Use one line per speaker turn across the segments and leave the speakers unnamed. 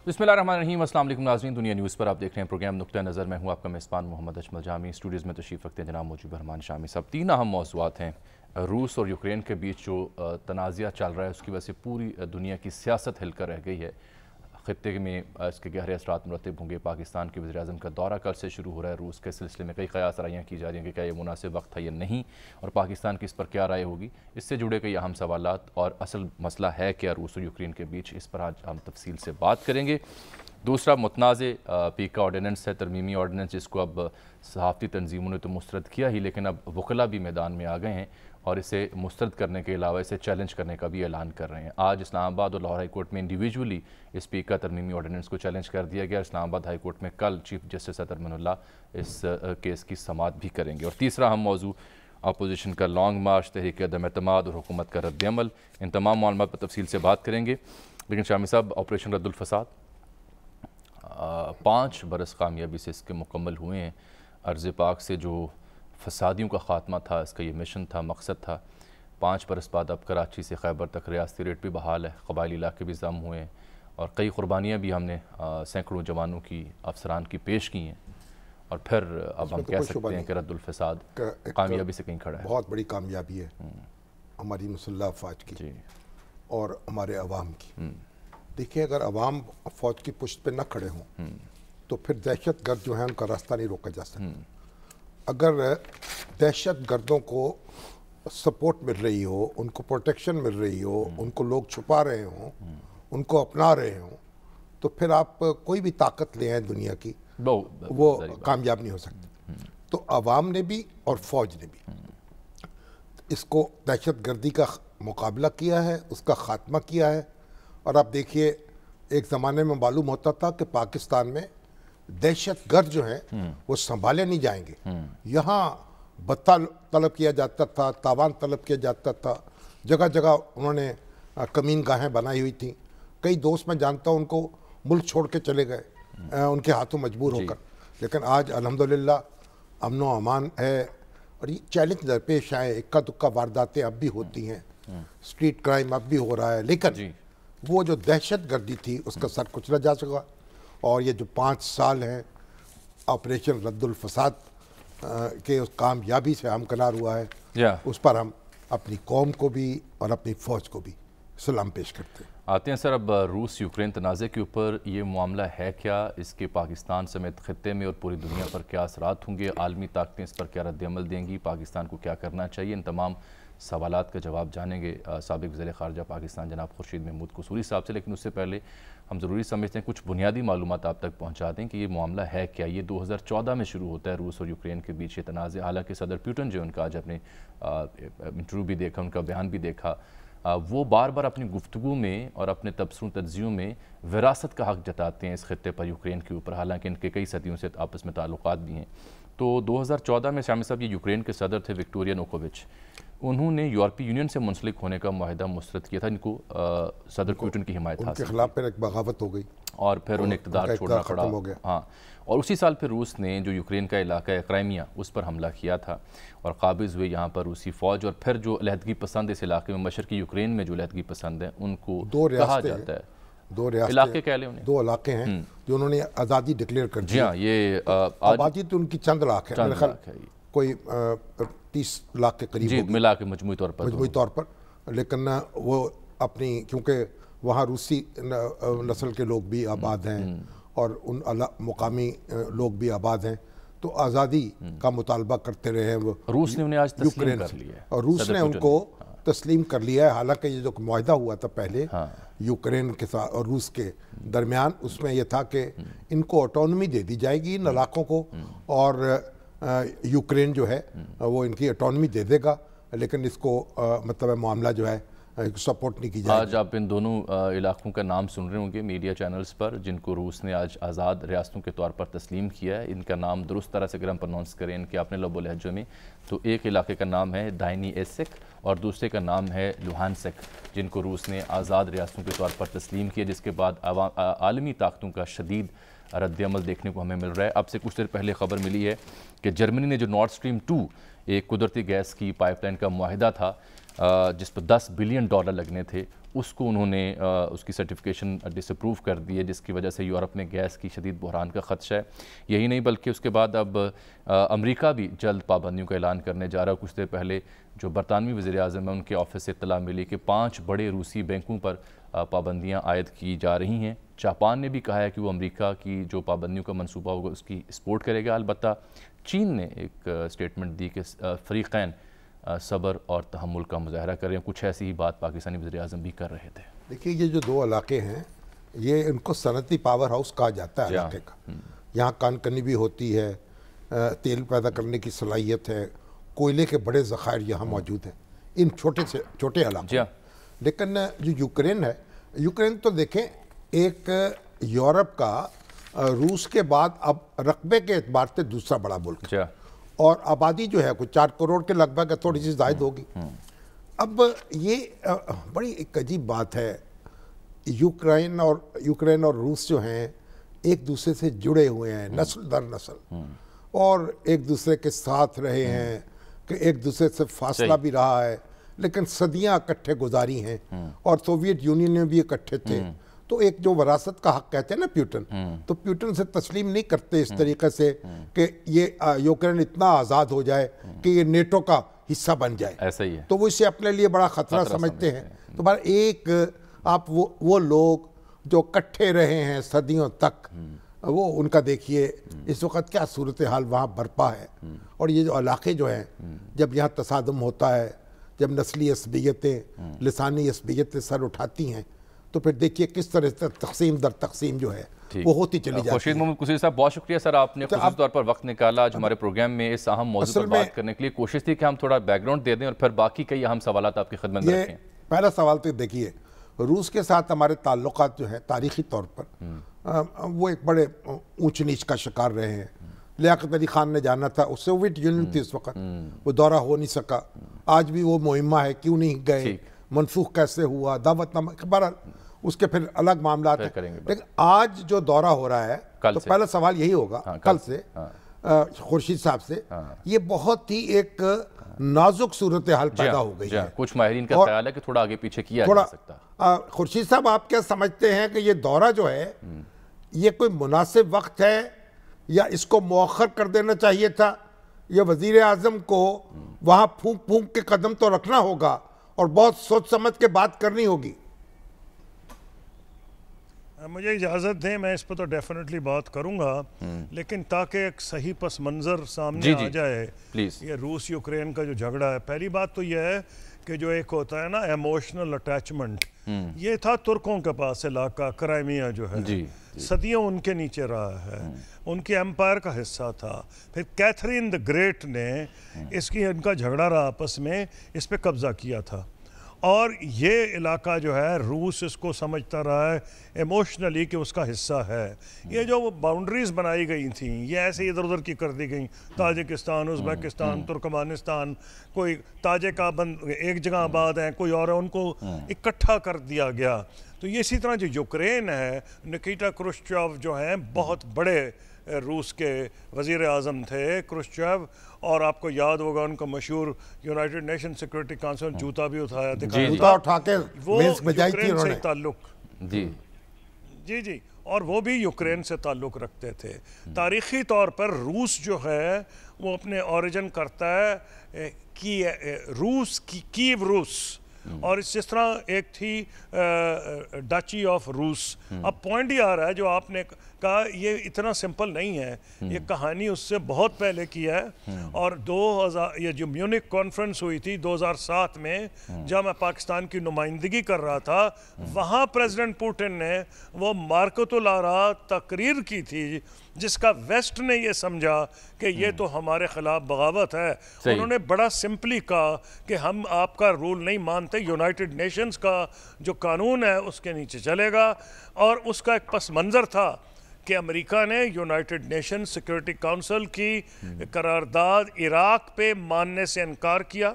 बिस्मिल्लाहिर्रहमानिर्रहीम। अस्सलाम वालेकुम नाज़रीन, दुनिया न्यूज़ पर आप देख रहे हैं प्रोग्राम नुक्ता नज़र। मैं हूँ आपका मेज़बान मोहम्मद अजमल जामी। स्टूडियोज़ में तशरीफ़ रखते हैं जनाब मुजीब रहमान शामी साहब। तीन अहम मौज़ूआत हैं। रूस और यूक्रेन के बीच जो तनाज़ा चल रहा है उसकी वजह से पूरी दुनिया की सियासत हिलकर रह गई है। ख़ित्ते में इसके गहरे असरात मुरतब होंगे। पाकिस्तान के वज़ीर-ए-आज़म का दौरा कल से शुरू हो रहा है। रूस के सिलसिले में कई क़यास राइयाँ की जा रही हैं कि क्या ये मुनासिब वक्त है या नहीं, और पाकिस्तान की इस पर क्या राय होगी। इससे जुड़े कई अहम सवालात और असल मसला है क्या रूस और यूक्रेन के बीच, इस पर आज हम तफसील से बात करेंगे। दूसरा मुतनाज़े पीका ऑर्डिनेंस है, तरमीमी ऑर्डिनेंस, जिसको अब सहाफ़ती तंजीमों ने तो मुस्तरद किया ही, लेकिन अब वकला भी मैदान में आ गए हैं और इसे मुस्तरद करने के अलावा इसे चैलेंज करने का भी ऐलान कर रहे हैं। आज इस्लामाबाद और लाहौर हाई कोर्ट में इंडिविजुअली इस पीका तरमीमी ऑर्डिनेंस को चैलेंज कर दिया गया। इस्लामाबाद हाई कोर्ट में कल चीफ जस्टिस अतर मनुल्लाह इस केस की समाअत भी करेंगे। और तीसरा हम मौजू अपोजिशन का लॉन्ग मार्च, तहरीक अदम एतमाद और हुकूमत का रद्द-ए-अमल, इन तमाम मालूमात पर तफसील से बात करेंगे। लेकिन शामी साहब, ऑपरेशन रद्दुल फसाद 5 बरस कामयाबी से इसके मुकम्मल हुए हैं। अर्ज़ पाक से जो फसादियों का ख़ात्मा था, इसका ये मिशन था, मकसद था। 5 बरस बाद अब कराची से खैबर तक रियासती रेट भी बहाल है, कबायली इलाके भी ज़म हुए हैं और कई कुर्बानियाँ भी हमने सैकड़ों जवानों की, अफसरान की पेश की हैं। और फिर अब हम कह सकते हैं कि रद्दुल फसाद कामयाबी से कहीं खड़ा है।
बहुत बड़ी कामयाबी है हमारी मुसल्लह अफवाज की और हमारे अवाम की। देखिए, अगर अवाम फ़ौज की पुश्त पे न खड़े हों तो फिर दहशत गर्द जो है उनका रास्ता नहीं रोका जा सकता। अगर दहशत गर्दों को सपोर्ट मिल रही हो, उनको प्रोटेक्शन मिल रही हो, उनको लोग छुपा रहे हों, उनको अपना रहे हों, तो फिर आप कोई भी ताकत ले आए दुनिया की, वो कामयाब नहीं हो सकती। तो अवाम ने भी और फ़ौज ने भी इसको दहशत गर्दी का मुकाबला किया है, उसका ख़ात्मा किया है। और आप देखिए, एक ज़माने में मालूम होता था कि पाकिस्तान में दहशत गर्द जो हैं वो संभाले नहीं जाएंगे। यहाँ बत्ता तलब किया जाता था, तावान तलब किया जाता था, जगह जगह उन्होंने कमीन गाहें बनाई हुई थी। कई दोस्त मैं जानता हूँ उनको मुल्क छोड़ के चले गए उनके हाथों मजबूर होकर। लेकिन आज अल्हम्दुलिल्लाह अमन व अमान है और ये चैलेंज दरपेश आए। इक्का दुक्का वारदातें अब भी होती हैं, स्ट्रीट क्राइम अब भी हो रहा है, लेकिन वो जो दहशत गर्दी थी उसका सर कुचला जा सका। और ये जो 5 साल हैं ऑपरेशन रद्दुल फसाद के उस कामयाबी से हमकनार हुआ है, उस पर हम अपनी कौम को भी और अपनी फ़ौज को भी सलाम पेश करते हैं।
आते हैं सर, अब रूस यूक्रेन तनाज़े के ऊपर ये मामला है क्या, इसके पाकिस्तान समेत ख़ित्ते में और पूरी दुनिया पर क्या असरात होंगे, आलमी ताकतें इस पर क्या रद्द-ए-अमल देंगी, पाकिस्तान को क्या करना चाहिए, इन तमाम सवालात का जवाब जानेंगे साबिक़ वज़ीर ख़ारजा पाकिस्तान जनाब खुर्शीद महमूद कसूरी साहब से। लेकिन उससे पहले हम ज़रूरी समझते हैं कुछ बुनियादी मालूमात आप तक पहुँचा दें कि ये मामला है क्या। ये 2014 में शुरू होता है रूस और यूक्रेन के बीच ये तनाज़े। हालाँकि सदर पुतिन जो उनका आज अपने इंटरव्यू भी देखा, उनका बयान भी देखा, वो बार बार अपनी गुफ्तगू में और अपने तबसरों तज्जियों में विरासत का हक़ जताते हैं इस ख़ित्ते पर, यूक्रेन के ऊपर। हालांकि इनके कई सदियों से आपस में ताल्लुकात भी हैं। तो 2014 में शामी साहब ये यूक्रेन के सदर थे विक्टोरिया यानुकोविच। उन्होंने यूरोपीय यूनियन से मुंसलिक होने का मुआहदा मुस्तरद किया था। इनको सदर पुतिन की हिमायत
उनके खिलाफ फिर एक बगावत हो गई
और फिर उन्हें इक़्तिदार छोड़ना पड़ा। हाँ, और उसी साल फिर रूस ने जो यूक्रेन का इलाका है क्राइमिया, उस पर हमला किया था और काबिज़ हुए यहाँ पर रूसी फ़ौज। और फिर जो अलहदगी पसंद इस इलाके में, मशरक़ी यूक्रेन में जो अलहदगी पसंद है, उनको कहा जाता है,
2
इलाके कह लें उन्हें,
2 इलाके हैं जो उन्होंने आज़ादी डिक्लेयर कर दी।
जी हाँ, ये
आबादी तो उनकी चंद लाख है, मेरे ख्याल कोई 30 लाख के करीब
जी, मिला के मजमूई तौर पर।
लेकिन वो अपनी, क्योंकि वहाँ रूसी नस्ल के लोग भी आबाद हैं और उन मुकामी लोग भी आबाद हैं, तो आज़ादी का मुतालबा करते रहे हैं वो।
रूस ने उन्हें आज तस्लीम कर लिया है
और रूस ने उनको तस्लीम कर लिया है। हालांकि ये जो मुआहदा हुआ था पहले यूक्रेन के साथ और रूस के दरमियान, उसमें यह था कि इनको ऑटोनॉमी दे दी जाएगी इन इलाकों को, और यूक्रेन जो है वो इनकी ऑटोनॉमी दे देगा, लेकिन इसको मतलब मामला जो है सपोर्ट नहीं की जाएगी।
आज आप इन दोनों इलाकों का नाम सुन रहे होंगे मीडिया चैनल्स पर, जिनको रूस ने आज आज़ाद रियासतों के तौर पर तस्लीम किया है। इनका नाम दुरुस्त तरह से अगर हम प्रोनाउंस करें इनके अपने लबो लहजों में, तो एक इलाके का नाम है दानिएत्स्क और दूसरे का नाम है लुहानस्क, जिनको रूस ने आज़ाद रियासतों के तौर पर तस्लीम किया, जिसके बाद आलमी ताकतों का शदीद रद्द-ए-अमल देखने को हमें मिल रहा है। अब से कुछ देर पहले खबर मिली है कि जर्मनी ने जो नॉर्थ स्ट्रीम 2 एक कुदरती गैस की पाइपलाइन का मुआहिदा था, जिस पर $10 बिलियन लगने थे, उसको उन्होंने उसकी सर्टिफिकेशन डिसअप्रूव कर दी है, जिसकी वजह से यूरोप में गैस की शदीद बहरान का ख़दशा है। यही नहीं बल्कि उसके बाद अब अमेरिका भी जल्द पाबंदियों का ऐलान करने जा रहा है। कुछ देर पहले जो बरतानवी वज़ीर-ए-आज़म है, उनके ऑफिस से इत्तला मिली कि 5 बड़े रूसी बैंकों पर पाबंदियाँ आयद की जा रही हैं। जापान ने भी कहा है कि वो अमेरिका की जो पाबंदियों का मंसूबा होगा उसकी सपोर्ट करेगा। अलबत्ता चीन ने एक स्टेटमेंट दी कि फ़रीक़ैन सब्र और तहम्मुल का मुजाहरा कर रहे हैं। कुछ ऐसी ही बात पाकिस्तानी वज़ीर-ए-आज़म भी कर रहे थे।
देखिए, ये जो 2 इलाके हैं, ये इनको सनती पावर हाउस कहा जाता है इलाके का। यहाँ कानकनी भी होती है, तेल पैदा करने की सलाहियत है, कोयले के बड़े ज़खायर यहाँ मौजूद हैं इन छोटे से छोटे इलाकों। लेकिन जो यूक्रेन है, यूक्रेन तो देखें एक यूरोप का रूस के बाद अब रकबे के एतबार से दूसरा बड़ा मुल्क है, और आबादी जो है कुछ 4 करोड़ के लगभग है, थोड़ी सी ज़ायद होगी। अब ये बड़ी एक अजीब बात है, यूक्रेन और रूस जो हैं एक दूसरे से जुड़े हुए हैं नस्ल दर नस्ल, और एक दूसरे के साथ रहे हैं कि एक दूसरे से फासला भी रहा है, लेकिन सदियां इकट्ठे गुजारी हैं, और सोवियत यूनियन में भी इकट्ठे थे। तो एक जो वरासत का हक कहते हैं ना प्यूटन, तो प्यूटन से तस्लीम नहीं करते इस तरीके से कि ये यूक्रेन इतना आज़ाद हो जाए कि ये नेटो का हिस्सा बन जाए।
ऐसा ही है।
तो वो इसे अपने लिए बड़ा खतरा समझते हैं। तो बार एक आप वो लोग जो इकट्ठे रहे हैं सदियों तक, वो उनका देखिए इस वक्त क्या सूरत हाल वहाँ बरपा है। और ये जो इलाके जो हैं, जब यहाँ तसादम होता है, जब नस्ली असबियतें लिसानी असबियतें सर उठाती हैं, तो फिर देखिए किस तरह से तकसीम दर तकसीम जो है वो होती चली जाती है।
खुर्शीद मोहम्मद कुसैरी साहब, बहुत शुक्रिया सर, आपने खुसूसी तौर पर वक्त निकाला आज हमारे प्रोग्राम में इस अहम मौजू पर बात करने के लिए। कोशिश थी कि हम थोड़ा बैकग्राउंड दे दें और फिर बाकी कई अहम सवाल आपकी खिदमत में रखें।
पहला सवाल तो देखिए, रूस के साथ हमारे ताल्लुकात जो है तारीखी तौर पर वो एक बड़े ऊंच नीच का शिकार रहे हैं। लियाकत अली खान ने जाना था, उससे सोवियत यूनियन थी उस वक्त, वो दौरा हो नहीं सका। आज भी वो मुहिम्मा है, क्यों नहीं गए, मनसूख कैसे हुआ, दावतनामा, बहरहाल उसके फिर अलग मामला है। लेकिन आज जो दौरा हो रहा है, तो पहला सवाल यही होगा कल से खुर्शीद साहब से, ये बहुत ही एक नाजुक सूरत हाल पैदा हो गई है।
कुछ माहिरीन का ख्याल है कि थोड़ा आगे पीछे किया जा सकता।
खुर्शीद साहब, आप क्या समझते हैं कि ये दौरा जो है, ये कोई मुनासिब वक्त है या इसको मौखर कर देना चाहिए था, या वजीर आजम को वहां फूंक फूंक के कदम तो रखना होगा और बहुत सोच समझ के बात करनी होगी?
मुझे इजाज़त दें, मैं इस पर तो डेफिनेटली बात करूंगा, लेकिन ताकि एक सही पस मंज़र सामने आ जाए
प्लीज़।
ये रूस यूक्रेन का जो झगड़ा है, पहली बात तो यह है कि जो एक होता है ना इमोशनल अटैचमेंट, ये था तुर्कों के पास इलाका क्राइमिया जो है, सदियों उनके नीचे रहा है, उनके एम्पायर का हिस्सा था। फिर कैथरीन द ग्रेट ने इनका झगड़ा रहा आपस में, इस पर कब्जा किया था, और ये इलाका जो है रूस इसको समझता रहा है इमोशनली कि उसका हिस्सा है। ये जो बाउंड्रीज बनाई गई थी, ये ऐसे इधर उधर की कर दी गई, ताजिकिस्तान, उज़्बेकिस्तान, तुर्कमानिस्तान, कोई ताजिकाबंद एक जगह आबाद हैं, कोई और है, उनको इकट्ठा कर दिया गया। तो ये इसी तरह जो यूक्रेन है, निकिटा क्रुश्चेव जो हैं बहुत बड़े रूस के वज़ीर आज़म थे क्रुश्चेव, और आपको याद होगा उनका मशहूर यूनाइटेड नेशन सिक्योरिटी काउंसिल जूता भी उठाया,
जूता उठा के
वो यूक्रेन से ताल्लुक जी, और वो भी यूक्रेन से ताल्लुक रखते थे। तारीख़ी तौर पर रूस जो है वो अपने ओरिजिन करता है कि रूस की कीव रूस, और जिस तरह एक थी डची ऑफ रूस। अब पॉइंट ही आ रहा है जो आपने कहा, ये इतना सिंपल नहीं है, ये कहानी उससे बहुत पहले की है। और 2000 ये जो म्यूनिक कॉन्फ्रेंस हुई थी 2007 में, जब मैं पाकिस्तान की नुमाइंदगी कर रहा था, वहाँ प्रेसिडेंट पुतिन ने वो मार्कतुल आरा तकरीर की थी, जिसका वेस्ट ने ये समझा कि ये तो हमारे खिलाफ बगावत है। उन्होंने बड़ा सिंपली कहा कि हम आपका रूल नहीं मानते, यूनाइटेड नेशंस का जो कानून है उसके नीचे चलेगा। और उसका एक पस मंज़र था कि अमेरिका ने यूनाइटेड नेशन सिक्योरिटी काउंसिल की करारदाद इराक पे मानने से इनकार किया।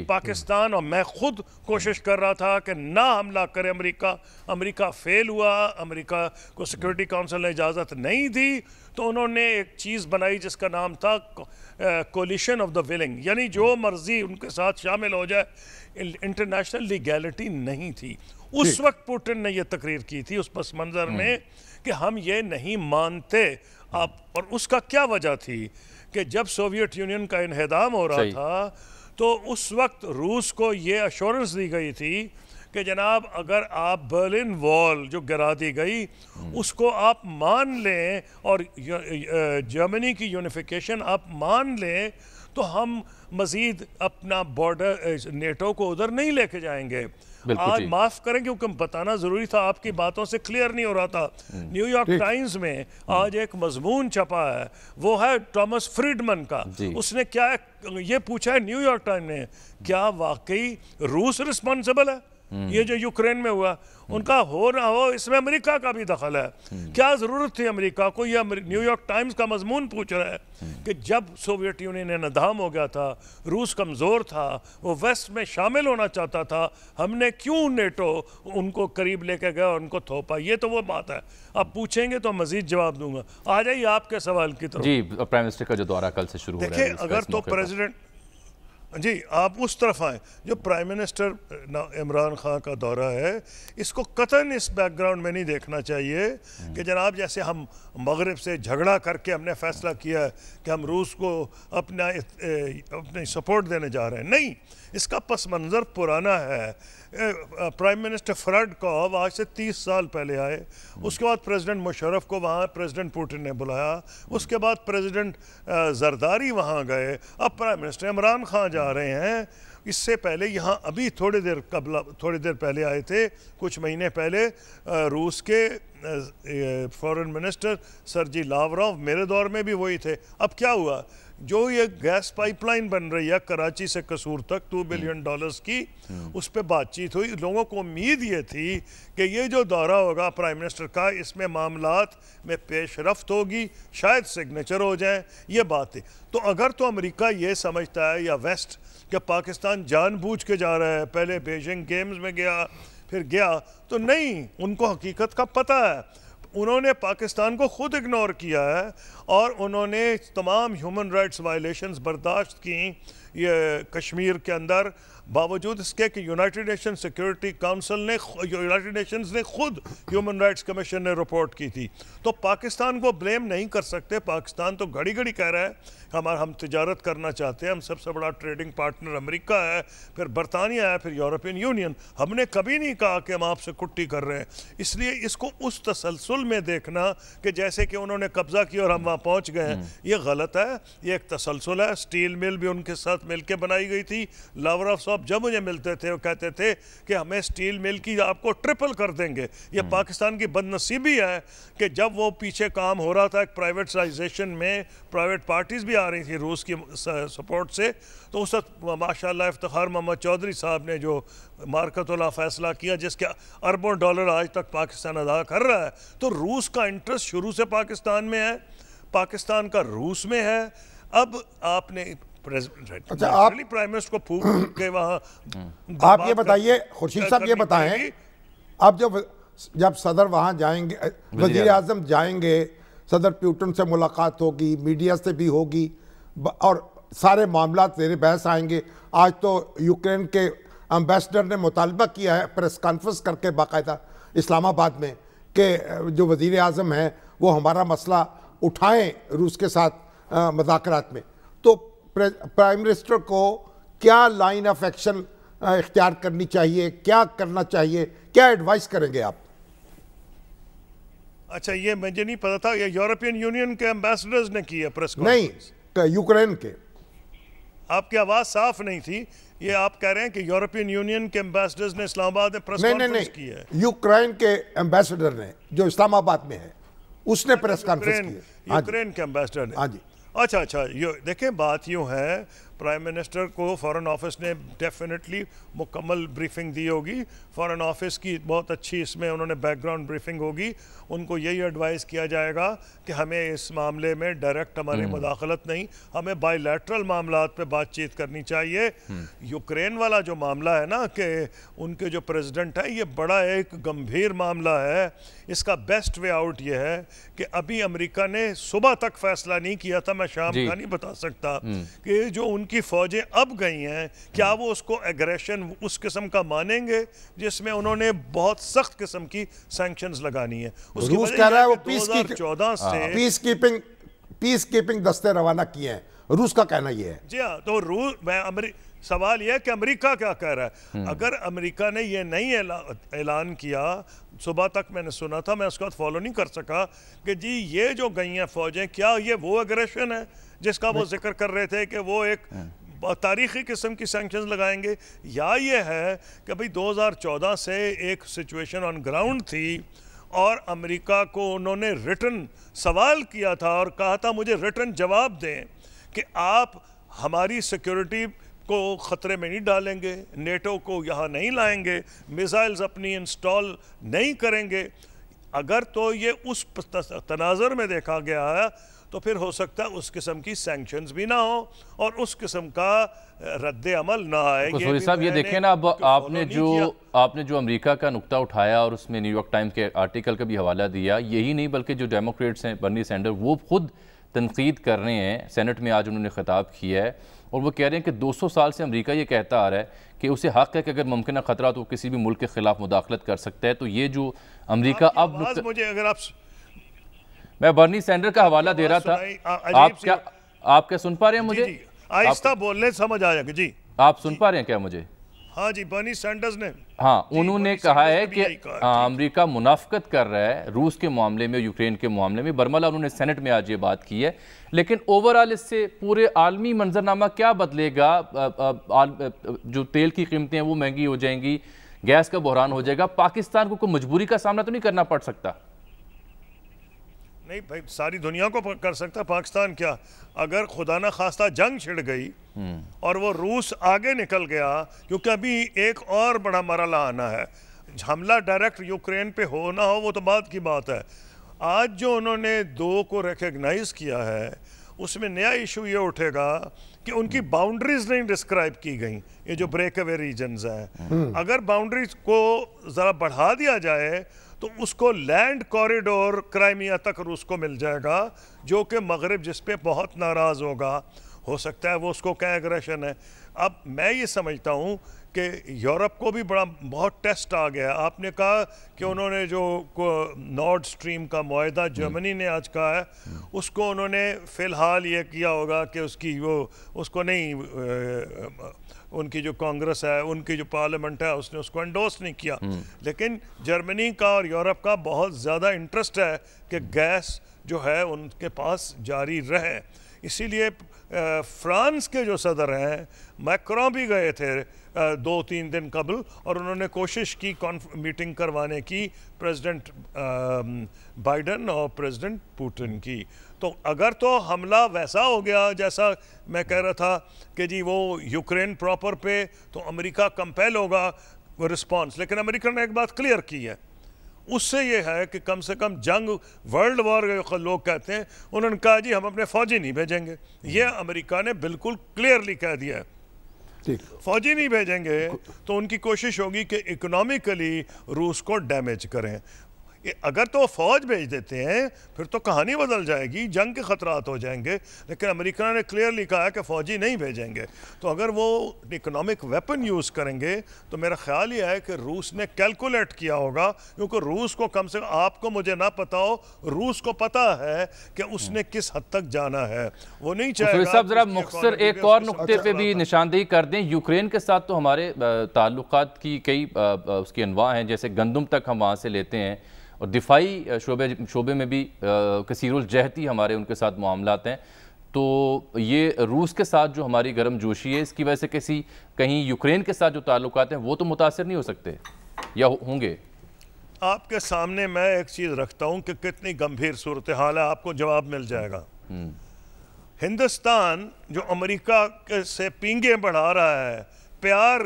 पाकिस्तान और मैं खुद कोशिश कर रहा था कि ना हमला करे अमेरिका फेल हुआ, अमेरिका को सिक्योरिटी काउंसिल ने इजाज़त नहीं दी, तो उन्होंने एक चीज़ बनाई जिसका नाम था कोलिशन ऑफ द विलिंग, यानी जो मर्जी उनके साथ शामिल हो जाए, इंटरनेशनल लीगैलिटी नहीं थी। उस वक्त पुतिन ने यह तकरीर की थी उस पस मंज़र में कि हम ये नहीं मानते आप, और उसका क्या वजह थी कि जब सोवियत यूनियन का इन्हदाम हो रहा था तो उस वक्त रूस को ये अश्योरेंस दी गई थी कि जनाब अगर आप बर्लिन वॉल जो गिरा दी गई उसको आप मान लें और जर्मनी की यूनिफिकेशन आप मान लें, तो हम मज़ीद अपना बॉर्डर नेटो को उधर नहीं लेके जाएंगे। आज माफ़ करें क्योंकि बताना ज़रूरी था, आपकी बातों से क्लियर नहीं हो रहा था। न्यूयॉर्क टाइम्स में आज एक मजमून छपा है, वो है थॉमस फ्रीडमैन का। उसने क्या ये पूछा है न्यूयॉर्क टाइम्स ने, क्या वाकई रूस रिस्पॉन्सिबल है ये जो यूक्रेन में हुआ? उनका हो ना हो इसमें अमेरिका का भी दखल है। क्या ज़रूरत थी अमेरिका को? यह न्यूयॉर्क टाइम्स का मजमून पूछ रहा है कि जब सोवियत यूनियन इन्हदाम हो गया था, रूस कमज़ोर था, वो वेस्ट में शामिल होना चाहता था, हमने क्यों नेटो उनको करीब लेके गया और उनको थोपा? ये तो वो बात है। आप पूछेंगे तो मज़ीद जवाब दूंगा। आ जाइए आपके सवाल की तरफ।
जी, प्राइम मिनिस्टर का जो दौरा कल से शुरू हो रहा है,
देखिए अगर तो प्रेसिडेंट जी आप उस तरफ आए, जो प्राइम मिनिस्टर इमरान खान का दौरा है, इसको कतन इस बैकग्राउंड में नहीं देखना चाहिए कि जनाब जैसे हम मगरिब से झगड़ा करके हमने फैसला किया है कि हम रूस को अपनी सपोर्ट देने जा रहे हैं। नहीं, इसका पस मंज़र पुराना है। प्राइम मिनिस्टर फ्रड को आज से 30 साल पहले आए, उसके बाद प्रेसिडेंट मुशर्रफ को वहाँ प्रेसिडेंट पुतिन ने बुलाया, उसके बाद प्रेसिडेंट जरदारी वहाँ गए, अब प्राइम मिनिस्टर इमरान खान जा रहे हैं। इससे पहले यहाँ अभी थोड़ी देर पहले आए थे, कुछ महीने पहले रूस के फॉरेन मिनिस्टर सर्जी लावरोव, मेरे दौर में भी वही थे। अब क्या हुआ, जो ये गैस पाइपलाइन बन रही है कराची से कसूर तक $2 बिलियन की, उस पर बातचीत हुई। लोगों को उम्मीद ये थी कि ये जो दौरा होगा प्राइम मिनिस्टर का, इसमें मामलात में पेशरफ्त होगी, शायद सिग्नेचर हो जाए, ये बात है। तो अगर तो अमेरिका ये समझता है या वेस्ट कि पाकिस्तान जानबूझ के जा रहा है, पहले बीजिंग गेम्स में गया फिर गया, तो नहीं, उनको हकीकत का पता है। उन्होंने पाकिस्तान को खुद इग्नोर किया है और उन्होंने तमाम ह्यूमन राइट्स वायलेशंस बर्दाश्त की ये कश्मीर के अंदर, बावजूद इसके कि यूनाइटेड नेशन सिक्योरिटी काउंसिल ने, यूनाइटेड नेशंस ने खुद ह्यूमन राइट्स कमीशन ने रिपोर्ट की थी। तो पाकिस्तान को ब्लेम नहीं कर सकते। पाकिस्तान तो घड़ी घड़ी कह रहा है हम तिजारत करना चाहते हैं, हम सबसे बड़ा ट्रेडिंग पार्टनर अमेरिका है, फिर बरतानिया है, फिर यूरोपियन यूनियन। हमने कभी नहीं कहा कि हम आपसे कुट्टी कर रहे हैं। इसलिए इसको उस तसलसल में देखना कि जैसे कि उन्होंने कब्जा किया और हम वहाँ पहुँच गए हैं, ये गलत है। ये एक तसलसल है। स्टील मिल भी उनके साथ मिलकर बनाई गई थी। लावरोव साहब जब मुझे मिलते थे वो कहते थे कि हमें स्टील मिल की आपको ट्रिपल कर देंगे। ये पाकिस्तान की बदनसीबी है कि जब वो पीछे काम हो रहा था एक प्राइवेटाइजेशन में, प्राइवेट पार्टीज भी आ रही थी रूस की सपोर्ट से, तो उस वक्त माशाल्लाह इफ्तिखार मोहम्मद चौधरी साहब ने जो मार्कतुल्लाह फैसला किया, जिसके अरबों डॉलर आज तक पाकिस्तान अदा कर रहा है। तो रूस का इंटरेस्ट शुरू से पाकिस्तान में है, पाकिस्तान का रूस में है। अब आपने
अच्छा, आप
प्राइम मिनिस्टर को फूक के वहाँ
आप ये बताइए, खुर्शीद साहब ये बताएं, अब जब सदर वहाँ जाएंगे, वजीर आज़म जाएंगे, सदर पुतिन से मुलाकात होगी, मीडिया से भी होगी और सारे मामला तेरे बहस आएंगे। आज तो यूक्रेन के एम्बेसडर ने मुतालबा किया है प्रेस कॉन्फ्रेंस करके बाकायदा इस्लामाबाद में कि जो वजीर आज़म हैं वो हमारा मसला उठाएं रूस के साथ मुज़ाकरात में। तो प्राइम मिनिस्टर को क्या लाइन ऑफ एक्शन इख्तियार करनी चाहिए, क्या करना चाहिए, क्या एडवाइस करेंगे आप?
अच्छा, ये मुझे नहीं पता था, ये यूरोपियन यूनियन के एम्बेसडर्स ने किया प्रेस
कॉन्फ्रेंस? नहीं, यूक्रेन के।
आपकी आवाज साफ नहीं थी। ये आप कह रहे हैं कि यूरोपियन यूनियन के एम्बेसडर्स ने इस्लामाबाद में प्रेस कॉन्फ्रेंस की है?
यूक्रेन के एम्बेसडर ने, जो इस्लामाबाद में है, उसने प्रेस कॉन्फ्रेंस की है।
यूक्रेन के एम्बेसडर ने?
हाँ जी।
अच्छा, ये देखें, बात यूँ है, प्राइम मिनिस्टर को फॉरेन ऑफिस ने डेफिनेटली मुकम्मल ब्रीफिंग दी होगी। फॉरेन ऑफिस की बहुत अच्छी इसमें उन्होंने बैकग्राउंड ब्रीफिंग होगी। उनको यही एडवाइस किया जाएगा कि हमें इस मामले में डायरेक्ट हमारी मुदाखलत नहीं, हमें बायलैटरल मामलात पे बातचीत करनी चाहिए। यूक्रेन वाला जो मामला है ना कि उनके जो प्रेसिडेंट है, ये बड़ा एक गंभीर मामला है। इसका बेस्ट वे आउट ये है कि अभी अमेरिका ने सुबह तक फैसला नहीं किया था, मैं शाम का नहीं बता सकता, कि जो उनकी फौजें अब गई हैं क्या वो उसको एग्रेशन उस किस्म का मानेंगे जिसमें उन्होंने बहुत सख्त किस्म की सैंक्शंस लगानी है। उसकी
रूस कह रहा है वो
2014 से
पीस कीपिंग दस्ते रवाना किए हैं, रूस का कहना यह है।
जी हाँ, तो सवाल यह है कि अमेरिका क्या कह रहा है। अगर अमेरिका ने यह नहीं ऐलान किया, सुबह तक मैंने सुना था, मैं उसके बाद फॉलो नहीं कर सका, कि जी ये जो गई हैं फौजें, क्या ये वो एग्रेशन है जिसका वो जिक्र कर रहे थे कि वो एक तारीखी किस्म की सैंक्शंस लगाएंगे, या ये है कि भाई 2014 से एक सिचुएशन ऑन ग्राउंड थी और अमेरिका को उन्होंने रिटन सवाल किया था और कहा था मुझे रिटन जवाब दें कि आप हमारी सिक्योरिटी को ख़तरे में नहीं डालेंगे, नेटो को यहाँ नहीं लाएंगे, मिसाइल्स अपनी इंस्टॉल नहीं करेंगे। अगर तो ये उस तनाज़र में देखा गया है तो फिर हो सकता है उस किस्म की सैंक्शंस भी ना हो और उस किस्म का रद्द अमल ना आए।
ये साहब ये देखें ना, अब आपने जो अमेरिका का नुक्ता उठाया और उसमें न्यूयॉर्क टाइम्स के आर्टिकल का भी हवाला दिया, यही नहीं बल्कि जो डेमोक्रेट्स हैं, बर्नी सैंडर्स, वो खुद तनकीद कर रहे हैं। सेनेट में आज उन्होंने खिताब किया है और वो कह रहे हैं कि 200 साल से अमेरिका ये कहता आ रहा है कि उसे हक़ है कि अगर मुमकिन खतरा तो किसी भी मुल्क के खिलाफ मुदाखलत कर सकता है। तो ये जो अमेरिका अब
मुझे अगर आप,
मैं बर्नी सैंडर का हवाला दे रहा था, आप क्या सुन पा रहे हैं मुझे?
आहिस्ता बोलने समझ आएगा जी,
आप सुन पा रहे हैं क्या मुझे?
हाँ जी, बर्नी सैंडर्स ने,
हाँ, उन्होंने कहा है कि अमेरिका मुनाफकत कर रहा है रूस के मामले में, यूक्रेन के मामले में। बरमला उन्होंने सेनेट में आज ये बात की है। लेकिन ओवरऑल इससे पूरे आलमी मंजरनामा क्या बदलेगा? जो तेल की कीमतें हैं वो महंगी हो जाएंगी, गैस का बहरान हो जाएगा, पाकिस्तान को कोई मजबूरी का सामना तो नहीं करना पड़ सकता?
नहीं भाई, सारी दुनिया को कर सकता पाकिस्तान क्या। अगर खुदा ना खास्ता जंग छिड़ गई और वो रूस आगे निकल गया, क्योंकि अभी एक और बड़ा मरहला आना है, हमला डायरेक्ट यूक्रेन पे हो ना हो वो तो बाद की बात है। आज जो उन्होंने 2 को रिकग्नाइज किया है उसमें नया इशू ये उठेगा कि उनकी बाउंड्रीज नहीं डिस्क्राइब की गई, ये जो ब्रेक अवे रीजन्स हैं। अगर बाउंड्रीज को ज़रा बढ़ा दिया जाए तो उसको लैंड कॉरिडोर क्राइमिया तक रूस को मिल जाएगा, जो कि मगरिब जिस पे बहुत नाराज़ होगा। हो सकता है वो उसको क्या एग्रेशन है। अब मैं ये समझता हूँ कि यूरोप को भी बहुत टेस्ट आ गया। आपने कहा कि उन्होंने जो नॉर्ड स्ट्रीम का मुआहदा जर्मनी ने आज कहा है, उसको उन्होंने फ़िलहाल ये किया होगा कि उसको नहीं, उनकी जो कांग्रेस है, उनकी जो पार्लियामेंट है, उसने उसको एंडोर्स नहीं किया। लेकिन जर्मनी का और यूरोप का बहुत ज़्यादा इंटरेस्ट है कि गैस जो है उनके पास जारी रहे। इसीलिए फ्रांस के जो सदर हैं मैक्रों भी गए थे 2-3 दिन कबल और उन्होंने कोशिश की मीटिंग करवाने की प्रेसिडेंट बाइडन और प्रेसिडेंट पुतिन की। तो अगर तो हमला वैसा हो गया जैसा मैं कह रहा था कि जी वो यूक्रेन प्रॉपर पे, तो अमेरिका कंपेल होगा रिस्पॉन्स। लेकिन अमेरिका ने एक बात क्लियर की है, उससे ये है कि कम से कम जंग वर्ल्ड वॉर लोग कहते हैं, उन्होंने कहा जी हम अपने फौजी नहीं भेजेंगे। ये अमेरिका ने बिल्कुल क्लियरली कह दिया है, फौजी नहीं भेजेंगे तो उनकी कोशिश होगी कि इकोनॉमिकली रूस को डैमेज करें। अगर तो फौज भेज देते हैं फिर तो कहानी बदल जाएगी, जंग के खतरात हो जाएंगे। लेकिन अमेरिका ने क्लियरली कहा है कि फौजी नहीं भेजेंगे। तो अगर वो इकोनॉमिक वेपन यूज़ करेंगे तो मेरा ख्याल ये है कि रूस ने कैलकुलेट किया होगा, क्योंकि रूस को कम से कम, आपको मुझे ना पता हो, रूस को पता है कि उसने किस हद तक जाना है। वो नहीं चाहेगा।
साहब जरा मुख्तसर एक और नुक्ते पे भी निशानदेही कर दें। यूक्रेन के साथ तो हमारे ताल्लुकात की कई उसकी अनवा हैं, जैसे गंदम तक हम वहाँ से लेते हैं और दिफाई शोबे में भी कसीरुल जहती हमारे उनके साथ मामलात हैं। तो ये रूस के साथ जो हमारी गर्म जोशी है, इसकी वजह से कहीं यूक्रेन के साथ जो ताल्लुकात हैं वो तो मुतासर नहीं हो सकते या होंगे?
आपके सामने मैं एक चीज़ रखता हूँ कि कितनी गंभीर सूरत हाल है, आपको जवाब मिल जाएगा। हिंदुस्तान जो अमेरिका से पींगे बढ़ा रहा है, प्यार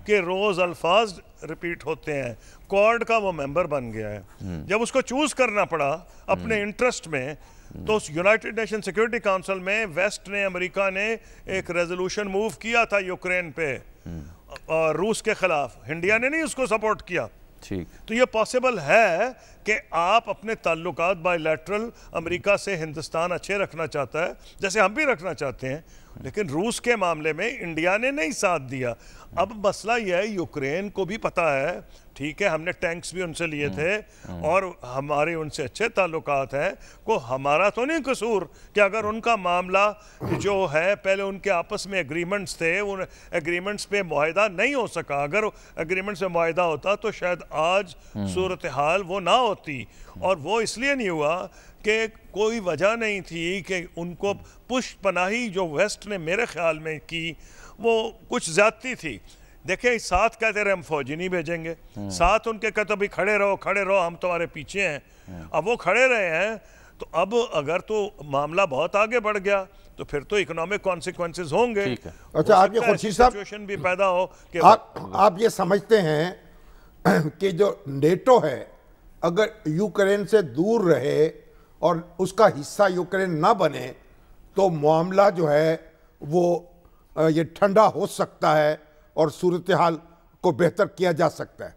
के रोज अल्फाज रिपीट होते हैं, क्वाड का वो मेंबर बन गया है। जब उसको चूज करना पड़ा अपने इंटरेस्ट में, तो यूनाइटेड नेशन सिक्योरिटी काउंसिल में वेस्ट ने, अमेरिका ने एक रेजोल्यूशन मूव किया था यूक्रेन पे और रूस के खिलाफ। इंडिया ने नहीं उसको सपोर्ट किया।
ठीक।
तो ये पॉसिबल है कि आप अपने ताल्लुकात बायलैटरल अमेरिका से हिंदुस्तान अच्छे रखना चाहता है, जैसे हम भी रखना चाहते हैं, लेकिन रूस के मामले में इंडिया ने नहीं साथ दिया। अब मसला यह है, यूक्रेन को भी पता है, ठीक है, हमने टैंक्स भी उनसे लिए थे और हमारे उनसे अच्छे ताल्लुकात हैं, को हमारा तो नहीं कसूर कि अगर उनका मामला जो है, पहले उनके आपस में एग्रीमेंट्स थे, उन एग्रीमेंट्स पे मुआहिदा नहीं हो सका। अगर एग्रीमेंट्स पे मुआहिदा होता तो शायद आज सूरत हाल वो ना होती, और वो इसलिए नहीं हुआ कि कोई वजह नहीं थी कि उनको पुष्ट पनाही जो वेस्ट ने मेरे ख्याल में की वो कुछ ज़्यादती थी। देखिए, साथ कहते रहे हम फौजी नहीं भेजेंगे, साथ उनके कहते भी खड़े रहो हम तुम्हारे पीछे हैं। अब वो खड़े रहे हैं, तो अब अगर तो मामला बहुत आगे बढ़ गया तो फिर तो इकोनॉमिक कॉन्सिक्वेंसेस होंगे।
अच्छा, आप ये खुर्शीद साहब
सिचुएशन भी पैदा हो कि
आप ये समझते हैं कि जो नेटो है अगर यूक्रेन से दूर रहे और उसका हिस्सा यूक्रेन ना बने तो मामला जो है वो ये ठंडा हो सकता है और सूरत हाल को बेहतर किया जा सकता है?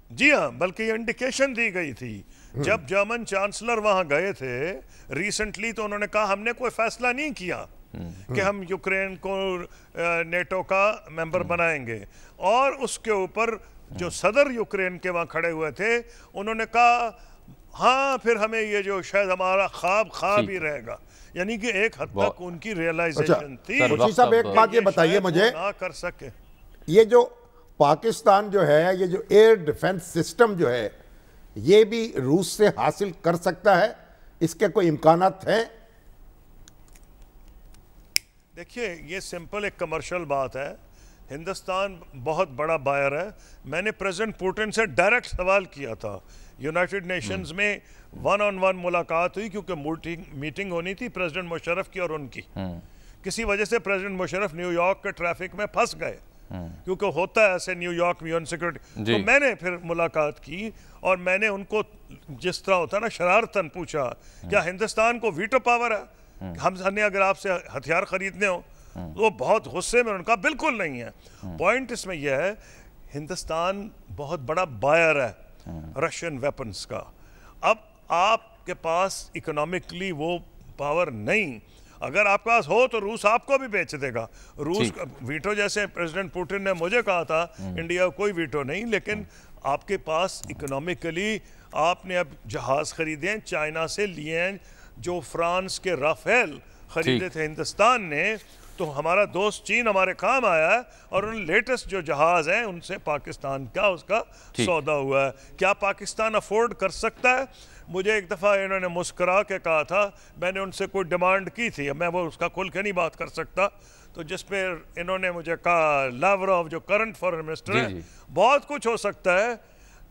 जी हाँ, बल्कि इंडिकेशन दी गई थी जब जर्मन चांसलर वहां गए थे रिसेंटली, तो उन्होंने कहा हमने कोई फैसला नहीं किया कि हम यूक्रेन को नेटो का मेंबर बनाएंगे। और उसके ऊपर जो सदर यूक्रेन के वहां खड़े हुए थे उन्होंने कहा हाँ, फिर हमें ये जो शायद हमारा ख्वाब ही रहेगा। यानी कि एक हद तक उनकी रियलाइजेशन थी।
खुर्शीद साहब, एक बात ये बताइए मुझे,
ना कर सके,
ये जो पाकिस्तान जो है, ये जो एयर डिफेंस सिस्टम जो है, ये भी रूस से हासिल कर सकता है? इसके कोई इम्कानात हैं?
देखिए, ये सिंपल एक कमर्शियल बात है। हिंदुस्तान बहुत बड़ा बायर है। मैंने प्रेसिडेंट पुतिन से डायरेक्ट सवाल किया था, यूनाइटेड नेशंस में 1-on-1 मुलाकात हुई, क्योंकि मीटिंग होनी थी प्रेसिडेंट मुशर्रफ की और उनकी। किसी वजह से प्रेसिडेंट मुशर्रफ न्यूयॉर्क के ट्रैफिक में फंस गए, क्योंकि होता है ऐसे न्यूयॉर्क में सिक्योरिटी। तो मैंने फिर मुलाकात की और मैंने उनको जिस तरह होता है ना शरारतन पूछा, क्या हिंदुस्तान को वीटो पावर है? हमने अगर आपसे हथियार खरीदने हो? वो बहुत गुस्से में, उनका बिल्कुल नहीं है। पॉइंट इसमें यह है, हिंदुस्तान बहुत बड़ा बायर है रशियन वेपन्स का। अब आपके पास इकोनॉमिकली वो पावर नहीं, अगर आपके पास हो तो रूस आपको भी बेच देगा। रूस वीटो, जैसे प्रेसिडेंट पुतिन ने मुझे कहा था, इंडिया को कोई वीटो नहीं, लेकिन आपके पास इकोनॉमिकली आपने अब जहाज खरीदे हैं, चाइना से लिए हैं, जो फ्रांस के राफेल खरीदे थे हिंदुस्तान ने, तो हमारा दोस्त चीन हमारे काम आया है और उन लेटेस्ट जो जहाज हैं उनसे पाकिस्तान का उसका सौदा हुआ है। क्या पाकिस्तान अफोर्ड कर सकता है? मुझे एक दफ़ा इन्होंने मुस्करा के कहा था, मैंने उनसे कोई डिमांड की थी, मैं वो उसका खुल के नहीं बात कर सकता, तो जिस पे इन्होंने मुझे कहा, लावरोव जो करंट फॉरेन मिनिस्टर है, बहुत कुछ हो सकता है,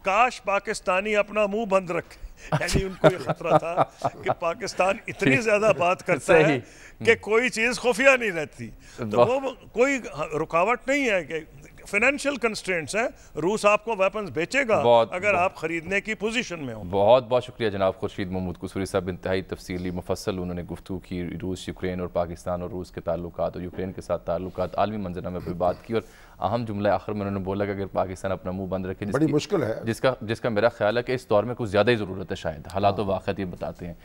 काश पाकिस्तानी अपना मुंह बंद रखे। यानी उनको ये खतरा था कि पाकिस्तान इतनी ज्यादा बात करता है कि कोई चीज खुफिया नहीं रहती, तो वो कोई रुकावट नहीं है कि फाइनेंशियल कंस्ट्रेंट्स हैं, रूस आपको वेपन्स बेचेगा अगर आप खरीदने की पोजीशन में हो।
बहुत बहुत शुक्रिया जनाब खुर्शीद महमूद कुसूरी साहब, इंतहाई तफसीली मुफस्सल उन्होंने गुफ्तगू की रूस, यूक्रेन और पाकिस्तान और रूस के ताल्लुकात और यूक्रेन के साथ ताल्लुकात आलमी मंजरनामे पर बात की। और अहम जुमला आखिर में उन्होंने बोला कि अगर पाकिस्तान अपना मुंह बंद रखे,
बड़ी मुश्किल है,
जिसका मेरा ख्याल है कि इस दौर में कुछ ज़्यादा ही ज़रूरत है, शायद हालात व वाक़यात ये बताते हैं।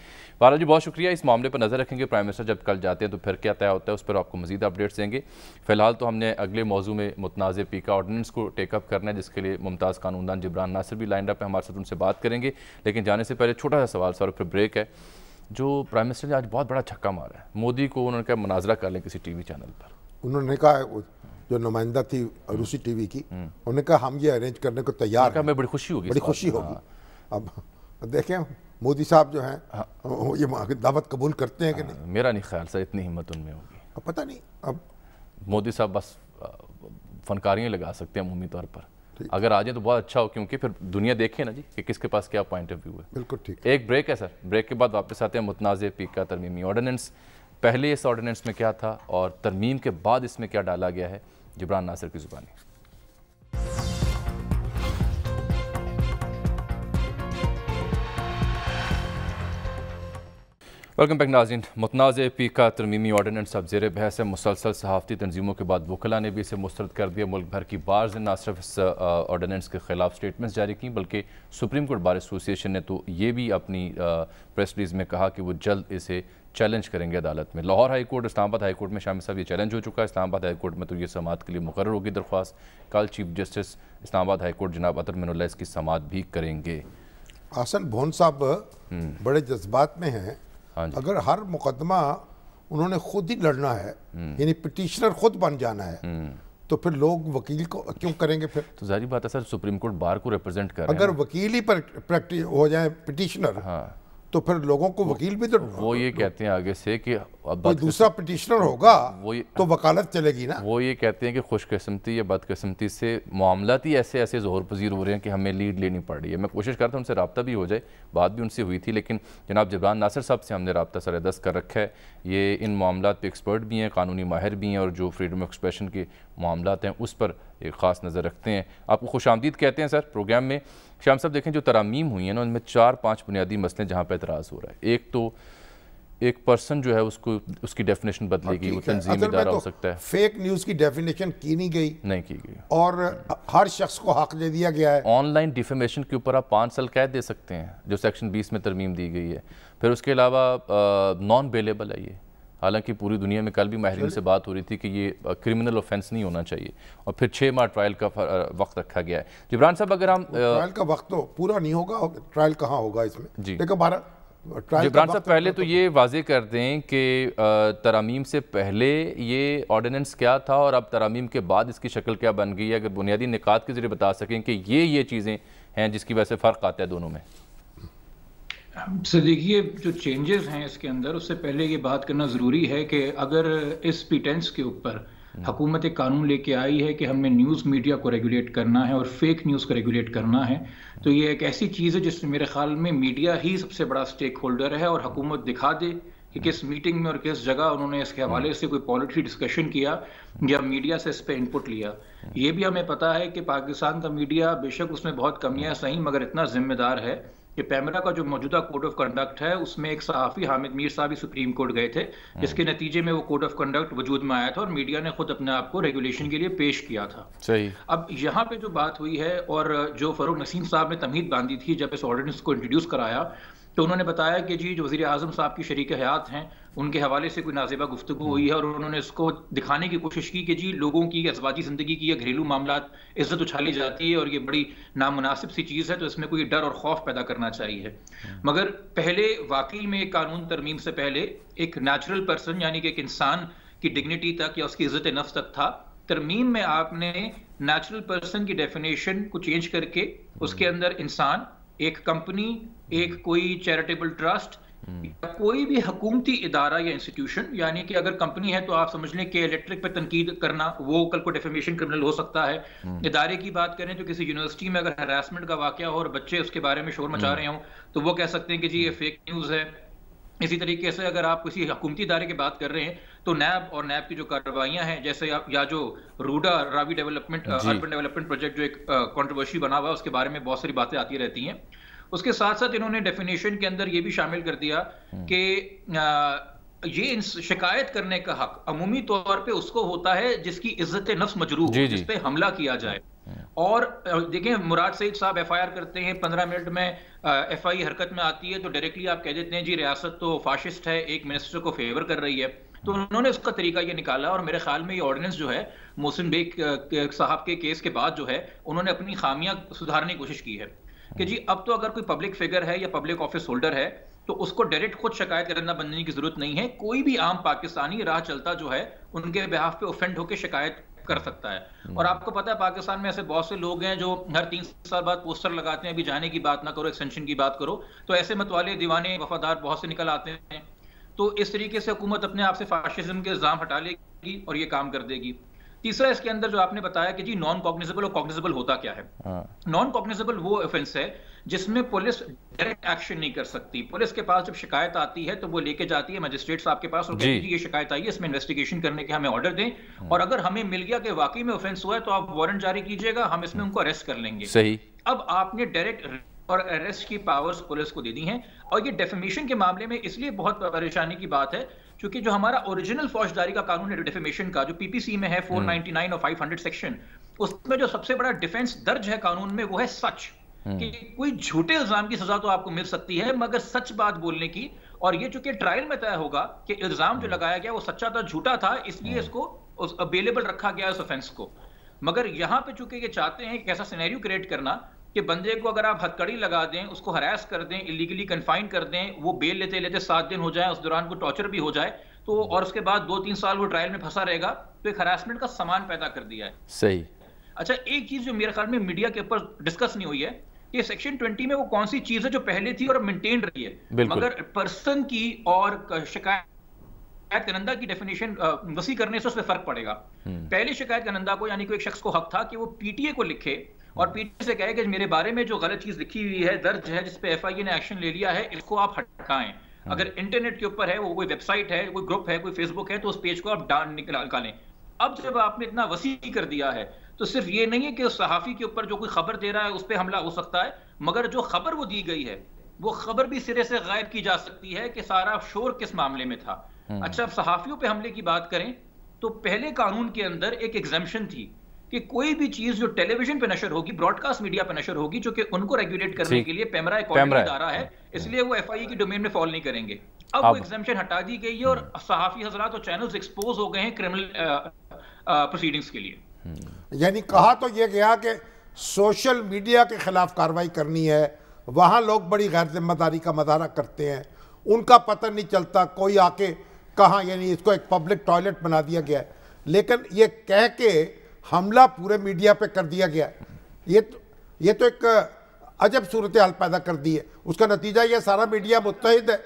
पारा जी, बहुत शुक्रिया, इस मामले पर नज़र रखेंगे। प्राइम मिनिस्टर जब कल जाते हैं तो फिर क्या तय होता है उस पर आपको मज़ीद अपडेट्स देंगे। फिलहाल तो हमने अगले मौजू में मुतनाज़ पीका ऑर्डिनेंस को टेकअप करना है, जिसके लिए मुमताज़ कानूनदान जिब्रान नासिर भी लाइन अप है, हमारे साथ उनसे बात करेंगे। लेकिन जाने से पहले छोटा सा सवाल सर, फिर ब्रेक है। जो प्राइम मिनिस्टर ने आज बहुत बड़ा छक्का मारा है, मोदी को उन्होंने कहा मुनाजरा कर लें किसी टीवी चैनल पर।
उन्होंने कहा, जो नुमाइंदा थी रूसी टीवी की, उन्होंने कहा हम ये अरेंज करने को तैयार हैं।
मैं बड़ी खुशी होगी,
बड़ी खुशी होगी। अब देखें मोदी साहब जो हैं ये दावत कबूल करते हैं कि नहीं?
मेरा नहीं ख्याल सर इतनी हिम्मत उनमें होगी।
अब पता नहीं, अब
मोदी साहब बस फनकारियाँ लगा सकते हैं अमूमी तौर पर, अगर आ जाए तो बहुत अच्छा हो, क्योंकि फिर दुनिया देखे ना जी कि किसके पास क्या पॉइंट ऑफ व्यू है।
बिल्कुल ठीक।
एक ब्रेक है सर, ब्रेक के बाद वापस आते हैं मुतनाज़ पीका तरमीमी ऑर्डिनेंस। पहले इस ऑर्डिनेंस में क्या था और तरमीम के बाद इसमें क्या डाला गया है, जिब्रान नासिर की ज़ुबानी। वेलकम बैक नाज़रीन। मुतनाज़ पीका तरमीमी ऑर्डिनेंस अब ज़ेर बहस है। मुसलसल सहाफ़ती तंजीमों के बाद वकला ने भी इसे मुस्तरद कर दिया। मुल्क भर की बार्स ने न सिर्फ इस ऑर्डिनेंस के ख़िलाफ़ स्टेटमेंट्स जारी की, बल्कि सुप्रीम कोर्ट बार एसोसिएशन ने तो ये भी अपनी प्रेस रिलीज़ में कहा कि वो जल्द इसे चैलेंज करेंगे अदालत में। Lahore high court, Islamabad high court में शामिल साहब ये चैलेंज हो चुका है। इस्लामाबाद हाई कोर्ट में तो ये समाअत के लिए मुकर्रर होगी दरख्वास्त। कल chief justice Islamabad high court जनाब अतर मिनुल्लाह इसकी समाअत भी करेंगे।
आसन भोन साहब बड़े जज्बात में हैं। अगर हर मुकदमा उन्होंने खुद ही लड़ना है, यानी पिटिशनर खुद बन जाना है, तो फिर लोग वकील को क्यों करेंगे? फिर तो
जारी बात है सर, सुप्रीम कोर्ट बार को रिप्रेजेंट कर रहे हैं।
अगर वकील ही पर प्रैक्टिस हो जाए पिटिशनर, हाँ, तो फिर लोगों को वकील भी तो
वो ये कहते हैं आगे से कि अब
कोई दूसरा पिटिशनर होगा तो वकालत चलेगी ना।
वो ये कहते हैं कि खुशकिस्मती या बदकिस्मती से मामलात ही ऐसे ऐसे ज़ोहर पजीर हो रहे हैं कि हमें लीड लेनी पड़ रही है। मैं कोशिश करता हूँ उनसे रब्ता भी हो जाए, बात भी उनसे हुई थी, लेकिन जनाब जिब्रान नासिर साहब से हमने रब्ता सरेदस्त कर रखा है। ये इन मामलात पे एक्सपर्ट भी हैं, कानूनी माहिर भी हैं, और जो फ्रीडम ऑफ एक्सप्रेशन के मामलात हैं उस पर एक ख़ास नज़र रखते हैं। आपको खुशामदीद कहते हैं सर प्रोग्राम में। शाम साहब देखें, जो तरामीम हुई हैं ना, उनमें 4-5 बुनियादी मसले जहाँ पर एतराज़ हो रहा है। एक तो एक पर्सन जो है उसको उसकी डेफिनेशन बदलेगी, वो तंजीम इदारा हो सकता है।
फेक न्यूज़ की डेफिनेशन की नहीं
की गई
और हर शख्स को हक दे दिया गया है।
ऑनलाइन डिफेमेशन के ऊपर आप 5 साल कैद दे सकते हैं, जो सेक्शन 20 में तरमीम दी गई है। फिर उसके अलावा नॉन बेलेबल है ये, हालांकि पूरी दुनिया में कल भी माहिरीन से बात हो रही थी कि ये क्रिमिनल ऑफेंस नहीं होना चाहिए। और फिर 6 माह ट्रायल का वक्त रखा गया है। जिब्रान साहब, अगर हम
ट्रायल का वक्त तो पूरा नहीं होगा, ट्रायल कहाँ होगा इसमें जी? देखो
जिब्रान साहब, पहले तो ये वाजे कर दें कि तरामीम से पहले ये ऑर्डिनेंस क्या था और अब तरामीम के बाद इसकी शक्ल क्या बन गई है। अगर बुनियादी निकात के जरिए बता सकें कि ये चीज़ें हैं जिसकी वजह से फ़र्क आता है दोनों में।
सर देखिए, जो चेंजेस हैं इसके अंदर, उससे पहले ये बात करना ज़रूरी है कि अगर इस प्रीटेंस के ऊपर हुकूमत कानून लेके आई है कि हमने न्यूज़ मीडिया को रेगुलेट करना है और फेक न्यूज़ को रेगुलेट करना है, तो ये एक ऐसी चीज़ है जिसमें मेरे ख्याल में मीडिया ही सबसे बड़ा स्टेक होल्डर है। और हुकूमत दिखा दे कि किस मीटिंग में और किस जगह उन्होंने इसके हवाले से कोई पॉलिसी डिस्कशन किया या मीडिया से इस पर इनपुट लिया। ये भी हमें पता है कि पाकिस्तान का मीडिया, बेशक उसमें बहुत कमियाँ सही, मगर इतना जिम्मेदार है कि पैमरा का जो मौजूदा कोड ऑफ कंडक्ट है उसमें एक सहाफ़ी हामिद मीर साहब ही सुप्रीम कोर्ट गए थे, जिसके नतीजे में वो कोड ऑफ कंडक्ट वजूद में आया था और मीडिया ने खुद अपने आप को रेगुलेशन के लिए पेश किया था।
सही।
अब यहाँ पे जो बात हुई है और जो फरूक नसीम साहब ने तमहीद बांधी थी जब इस ऑर्डिनेंस को इंट्रोड्यूस कराया, तो उन्होंने बताया कि जी जो वज़ीर आज़म साहब की शरीक हयात हैं उनके हवाले से कोई नाज़ेबा गुफ्तगू हुई है और उन्होंने इसको दिखाने की कोशिश की कि जी लोगों की अज़वाजी ज़िंदगी की या घरेलू मामलात इज़्ज़त उछाली जाती है और ये बड़ी नामुनासिब सी चीज़ है, तो इसमें कोई डर और खौफ पैदा करना चाहिए। मगर पहले वाकई में कानून तरमीम से पहले एक नेचुरल पर्सन, यानी कि एक इंसान की डिग्निटी तक या उसकी इज़्ज़त नफ्स तक था। तरमीम में आपने नेचुरल पर्सन की डेफिनेशन को चेंज करके उसके अंदर इंसान, एक कंपनी, एक कोई चैरिटेबल ट्रस्ट या कोई भी हुकूमती इदारा या इंस्टीट्यूशन, यानी कि अगर कंपनी है तो आप समझ लें कि इलेक्ट्रिक पर तनकीद करना वो कल को डेफेमेशन क्रिमिनल हो सकता है। इदारे की बात करें तो किसी यूनिवर्सिटी में अगर हरासमेंट का वाकया हो और बच्चे उसके बारे में शोर मचा रहे हों तो वो कह सकते हैं कि जी ये फेक न्यूज़ है। इसी तरीके से अगर आप किसी हुकूमती इदारे की बात कर रहे हैं तो नैब और नैब की जो कार्रवाइयां हैं, जैसे या जो RUDA Ravi development urban development project जो एक कंट्रोवर्सी बना हुआ है, उसके बारे में बहुत सारी बातें आती रहती हैं। उसके साथ साथ इन्होंने डेफिनेशन के अंदर ये भी शामिल कर दिया कि ये शिकायत करने का हक अमूमी तौर पे उसको होता है जिसकी इज्जत नफ्स मजरूह हो, जिस पे हमला किया जाए। और देखें, मुराद सईद साहब एफआईआर करते हैं, 15 मिनट में एफआई हरकत में आती है तो डायरेक्टली आप कह देते हैं जी रियासत तो फाशिस्ट है, एक मिनिस्टर को फेवर कर रही है। तो उन्होंने उसका तरीका ये निकाला और मेरे ख्याल में ये ऑर्डिनेंस जो है मोहसिन बेग साहब के केस के बाद जो है उन्होंने अपनी खामियां सुधारने की कोशिश की है कि जी अब तो अगर कोई पब्लिक फिगर है या पब्लिक ऑफिस होल्डर है तो उसको डायरेक्ट खुद शिकायत करना बनने की जरूरत नहीं है। कोई भी आम पाकिस्तानी राह चलता जो है उनके बिहाफ पे ऑफेंड होकर शिकायत कर सकता है। और आपको पता है पाकिस्तान में ऐसे बहुत से लोग हैं जो हर 3 साल बाद पोस्टर लगाते हैं, अभी जाने की बात ना करो, एक्सटेंशन की बात करो, तो ऐसे मतवाले दीवाने वफादार बहुत से निकल आते हैं। तो इस तरीके से हुकूमत अपने आप से फाशिज्म के इल्जाम हटा लेगी और ये काम कर देगी। तीसरा इसके अंदर जो आपने बताया कि जी नॉन कॉग्निजेबल और कॉग्निजेबल होता क्या है। नॉन कॉग्निजेबल वो ऑफेंस है जिसमें पुलिस डायरेक्ट एक्शन नहीं कर सकती। पुलिस के पास जब शिकायत आती है तो वो लेके जाती है मजिस्ट्रेट साहब के पास और कहती है ये शिकायत आई है, इसमें इन्वेस्टिगेशन करने के हमें ऑर्डर दें, और अगर हमें मिल गया कि वाकई में ऑफेंस हुआ है तो आप वारंट जारी कीजिएगा, हम इसमें उनको अरेस्ट कर लेंगे।
सही।
अब आपने डायरेक्ट और अरेस्ट की पावर्स पुलिस को दे दी हैं, और ये डेफेमेशन के मामले में इसलिए बहुत परेशानी की बात है क्योंकि जो हमारा ओरिजिनल फौजदारी का कानून है डेफेमेशन का, जो पीपीसी में है 499 और 500 सेक्शन, उसमें जो सबसे बड़ा डिफेंस दर्ज है कानून में वो है सच, कि कोई झूठे इल्जाम की सजा तो आपको मिल सकती है मगर सच बात बोलने की, और ये चूंकि ट्रायल में तय होगा कि इल्जाम जो लगाया गया वो सच्चा था झूठा था, इसलिए इसको अवेलेबल रखा गया इस ऑफेंस को। मगर यहाँ पे चूंकि ये चाहते हैं कि ऐसा सिनेरियो क्रिएट करना कि बंदे को अगर आप हथकड़ी लगा दें, उसको हरास कर दें, इलीगली कन्फाइन कर दें, वो बेल लेते लेते 7 दिन हो जाए, उस दौरान को टॉर्चर भी हो जाए, तो और उसके बाद 2-3 साल वो ट्रायल में फंसा रहेगा, तो एक हरासमेंट का सामान पैदा कर दिया है।
सही।
अच्छा, एक चीज जो मेरे ख्याल में मीडिया के ऊपर डिस्कस नहीं हुई है कि सेक्शन 20 में वो कौन सी चीज है जो पहले थी और मेंटेन रही है, मगर पर्सन की और शिकायत करंदा की डेफिनेशन वसी करने से उसमें फर्क पड़ेगा। पहले शिकायत करंदा को यानी कोई एक शख्स को हक था कि वो पीटीए को लिखे और पीटीए से कहे कि मेरे बारे में जो गलत चीज लिखी हुई है, दर्ज है, जिस पे एफआईए ने एक्शन ले लिया है, इसको आप हटाएं। अगर इंटरनेट के ऊपर है, वो कोई वेबसाइट है, कोई ग्रुप है, कोई फेसबुक है, तो उस पेज को आप निकालें। अब जब आपने इतना वसी कर दिया है तो सिर्फ ये नहीं है कि उस सहाफी के ऊपर जो कोई खबर दे रहा है उस पर हमला हो सकता है, मगर जो खबर वो दी गई है वो खबर भी सिरे से गायब की जा सकती है कि सारा शोर किस मामले में था। अच्छा, अब सहाफियों पे हमले की बात करें तो पहले कानून के अंदर एक एग्जेम्पशन थी कि कोई भी चीज जो टेलीविजन पे नशर होगी, ब्रॉडकास्ट मीडिया पे नशर होगी, जो कि उनको रेगुलेट करने के लिए पेमरा एक इदारा है, इसलिए वो एफआईए की डोमेन में फॉल नहीं करेंगे। अब वो एग्जेम्पशन हटा दी गई है और सहाफी हजरात और चैनल्स एक्सपोज हो गए हैं क्रिमिनल प्रोसीडिंग्स के लिए।
यानी कहा तो ये गया कि सोशल मीडिया के खिलाफ कार्रवाई करनी है, वहां लोग बड़ी गैर जिम्मेदारी का मुजाहरा करते हैं, उनका पता नहीं चलता, कोई आके कहाँ, यानी इसको एक पब्लिक टॉयलेट बना दिया गया है, लेकिन ये कह के हमला पूरे मीडिया पे कर दिया गया। ये तो एक अजब सूरत हाल पैदा कर दी है। उसका नतीजा ये सारा मीडिया मुत्तहिद है।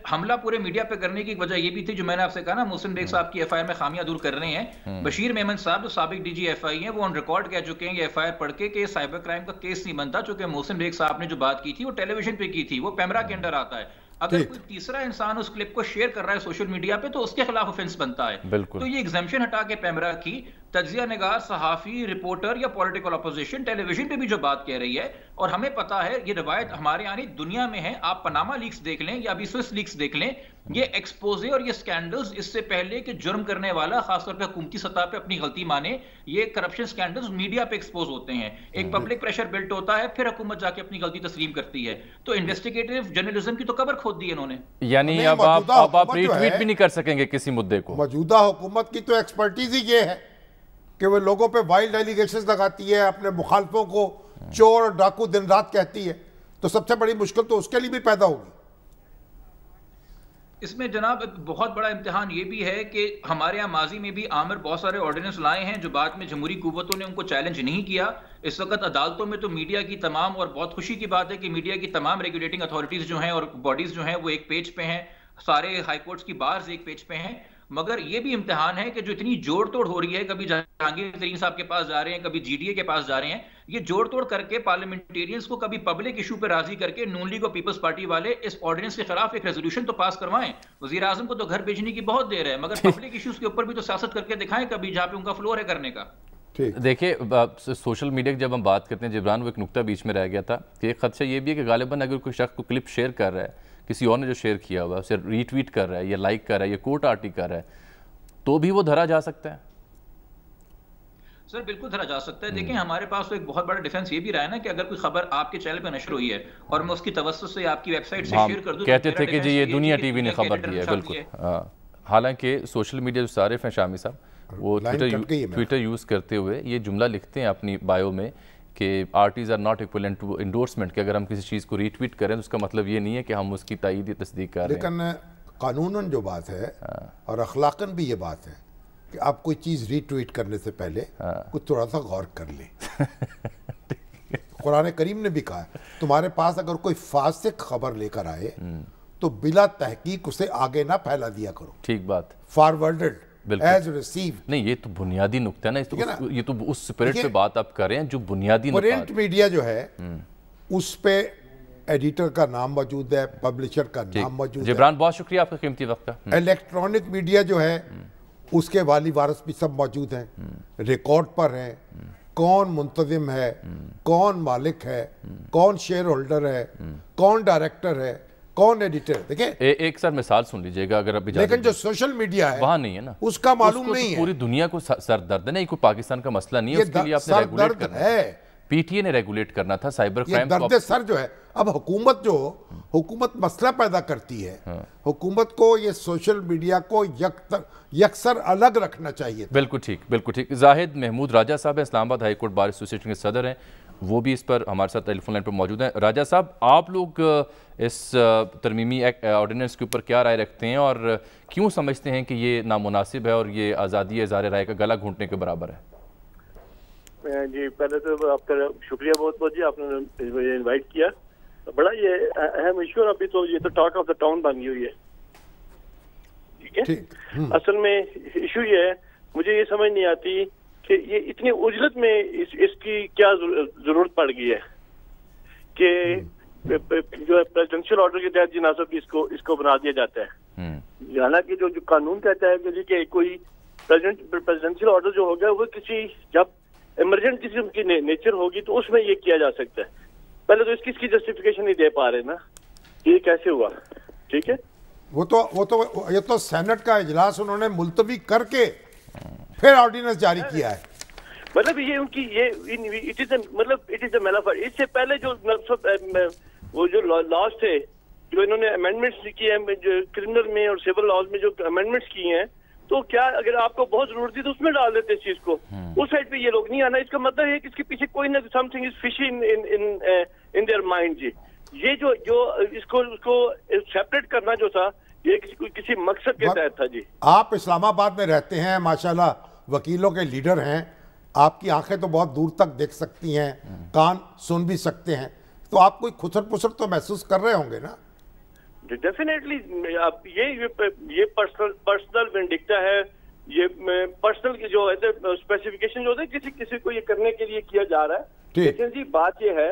हमला पूरे मीडिया पे करने की वजह ये भी थी जो मैंने आपसे कहा ना, मोहसिन बेग साहब की एफआईआर में खामियां दूर कर रहे हैं। बशीर मेमन साहब जो साबिक डीजी एफआई हैं, वो ऑन रिकॉर्ड कह चुके हैं ये एफआईआर पढ़ के कि साइबर क्राइम का केस नहीं बनता, चूंकि मोहसिन बेग साहब ने जो बात की थी वो टेलीविजन पे की थी, वो पेमरा के अंडर आता है। अगर कोई तीसरा इंसान उस क्लिप को शेयर कर रहा है सोशल मीडिया पे तो उसके खिलाफ ऑफेंस बनता है। तो ये एग्जेम्पशन हटा के पेमरा की तज्जिया निगार, सहाफी, रिपोर्टर या पॉलिटिकल अपोजिशन टेलीविजन पे भी जो बात कह रही है, और हमें पता है ये रिवायत हमारे यहाँ दुनिया में है, आप पनामा लीक्स देख लें या अभी स्विस लीक्स देख लें, ये एक्सपोजे और ये स्कैंडल्स इससे पहले कि जुर्म करने वाला खासतौर पे हुकूमती सतह पे अपनी गलती माने, ये करप्शन स्कैंडल्स मीडिया पे एक्सपोज होते हैं। एक पब्लिक प्रेशर बिल्ट होता है, फिर हुकूमत जाके अपनी गलती तस्लीम करती है। तो इन्वेस्टिगेटिव जर्नलिज्म की तो कबर खोद दी इन्होंने।
यानी अब आप रीट्वीट भी नहीं कर सकेंगे किसी मुद्दे को।
मौजूदा हुकूमत की तो एक्सपर्टीज ही ये है कि वो लोगों पे वाइल्ड एलिगेशंस लगाती है, अपने मुखालफों को चोर और डाकू दिन रात कहती है, तो सबसे बड़ी मुश्किल तो उसके लिए भी पैदा होगी।
इसमें जनाब बहुत बड़ा इम्तिहान ये भी है कि हमारे यहाँ माजी में भी आमिर बहुत सारे ऑर्डिनेंस लाए हैं जो बाद में जमहूरी कुव्वतों ने उनको चैलेंज नहीं किया। इस वक्त अदालतों में तो मीडिया की तमाम, और बहुत खुशी की बात है कि मीडिया की तमाम रेगुलेटिंग अथॉरिटीज जो हैं और बॉडीज जो हैं वो एक पेज पे हैं, सारे हाई कोर्ट्स की बार्स एक पेज पे हैं। मगर ये भी इम्तिहान है कि जो इतनी जोड़ तोड़ हो रही है, कभी जहांगीर तरीन साहब के पास जा रहे हैं, कभी जीडीए के पास जा रहे हैं, ये जोड़ तोड़ करके पार्लियामेंटेरियंस को कभी पब्लिक इशू पे राजी करके नून लीग और पीपल्स पार्टी वाले इस ऑर्डिनेंस के खिलाफ एक रेजोल्यूशन तो पास करवाएं। वजीर आजम को तो घर भेजने की बहुत देर है, मगर पब्लिक इश्यूज के ऊपर भी तो सियासत करके दिखाएं कभी, जहां पे उनका फ्लोर है करने का।
देखिए, सोशल मीडिया की जब हम बात करते हैं जिब्रान, वो एक नुक्ता बीच में रह गया था कि एक खदशा ये भी है कि गालिबन अगर कोई शख्स को क्लिप शेयर कर रहा है, किसी और ने जो शेयर किया हुआ है उसे रीट्वीट कर रहा है या लाइक कर रहा है या कोट आर्टिकल कर रहा है, तो भी वो धरा जा सकता है।
सर बिल्कुल धरा जा सकता है। देखें, हमारे पास तो एक बहुत बड़ा डिफेंस ये भी रहा है ना कि अगर कोई खबर आपके चैनल पे नशर हुई है और मैं उसकी तवज्जुह से आपकी वेबसाइट से शेयर कर दूं,
कहते थे कि जी ये दुनिया टीवी ने खबर दी है। बिल्कुल। हालांकि सोशल मीडिया जो सारिफ हैं शामी साहब, वो ट्विटर यूज़ करते हुए ये जुमला लिखते हैं अपनी बायो में कि artist are not equivalent to endorsement, कि अगर हम किसी चीज़ को रीट्वीट करें तो उसका मतलब ये नहीं है कि हम उसकी तायीद या तस्दीक कर रहे हैं।
लेकिन कानूनन जो बात है और अखलाकन भी ये बात है कि आप कोई चीज़ रीट्वीट करने से पहले कुछ थोड़ा सा गौर कर लें। कुरान करीम ने भी कहा है तुम्हारे पास अगर कोई फासिक खबर लेकर आए तो बिला तहकीक उसे आगे ना फैला दिया करो।
ठीक बात।
Forwarded as receive.
नहीं, ये तो बुनियादी नुक्ता है ना, ये तो उस स्पिरिट पे बात आप कर रहे हैं जो बुनियादी
प्रिंट मीडिया जो है उस पे एडिटर का नाम मौजूद है, पब्लिशर का नाम मौजूद है।
जिब्रान, बहुत शुक्रिया आपका कीमती वक्त का।
इलेक्ट्रॉनिक मीडिया जो है उसके वाली वारिस भी सब मौजूद हैं, रिकॉर्ड पर हैं, कौन मुंतजिम है, कौन मालिक है, कौन शेयर होल्डर है, कौन डायरेक्टर है, कौन एडिटर। देखिए
एक सर मिसाल सुन लीजिएगा अगर अभी,
लेकिन जो सोशल मीडिया है
वहां नहीं है ना,
उसका मालूम नहीं है।
पूरी दुनिया को सर दर्द है ना, ये कोई पाकिस्तान का मसला नहीं है, उसके लिए आपने रेगुलेट करना है। पीटीए ने रेगुलेट करना था साइबर क्राइम।
दर्द सर जो है, अब हुकूमत मसला पैदा करती है, हुकूमत को ये सोशल मीडिया को यकसर अलग रखना चाहिए।
बिल्कुल ठीक, बिल्कुल ठीक। जाहिद महमूद राजा साहब Islamabad high court bar association के सदर हैं, वो भी इस पर हमारे साथ टेलीफोन लाइन पर मौजूद हैं। राजा साहब, आप लोग इस तरमीमी ऑर्डिनेंस के ऊपर क्या राय रखते हैं और क्यों समझते हैं कि ये नामुनासिब है और ये आज़ादी इज़हार राय का गला घूंटने के बराबर है?
जी, पहले तो आपका शुक्रिया बहुत बहुत जी, आपने मुझे इनवाइट किया। बड़ा ये अहम इशू है, अभी तो ये तो टॉक ऑफ द टाउन बन गई हुई है, ठीक है। असल में इशू ये है, मुझे ये समझ नहीं आती कि ये इतनी उजलत में इसकी क्या जरूरत पड़ गई है कि जो है प्रेसिडेंशियल ऑर्डर के तहत जिनासब इसको बना दिया जाता है। हालांकि जो कानून कहता है कि कोई प्रेसिडेंशियल ऑर्डर जो होगा वो किसी जब इमरजेंट किसी की नेचर होगी तो उसमें ये किया जा सकता है। पहले तो इसकी जस्टिफिकेशन नहीं दे पा रहे ना, ये कैसे हुआ, ठीक है।
ये तो सेनेट का इजलास उन्होंने मुलतवी करके फिर ऑर्डिनेंस जारी किया है।
मतलब ये उनकी इट इज द मेलाफर। इससे पहले जो वो जो लॉज थे जो इन्होंने अमेंडमेंट्स किए हैं, जो क्रिमिनल में और सिविल लॉज में जो अमेंडमेंट्स किए हैं, तो क्या अगर आपको बहुत जरूरत थी तो उसमें डाल देते इस चीज को। उस साइड पे ये लोग नहीं आना, इसका मतलब है कि इसके पीछे कोई ना something is fishy in their mind जी। ये जो उसको सेपरेट करना जो था, ये किसी मकसद के तहत था जी।
आप इस्लामाबाद में रहते हैं, माशाल्लाह वकीलों के लीडर हैं, आपकी आंखें तो बहुत दूर तक देख सकती हैं, कान सुन भी सकते हैं, तो आप कोई खुसर पुसर तो महसूस कर रहे होंगे ना?
डेफिनेटली ये पर्सनल विंडिक्टा है, ये पर्सनल की जो है स्पेसिफिकेशन जो है किसी को ये करने के लिए किया जा रहा है। लेकिन जी बात ये है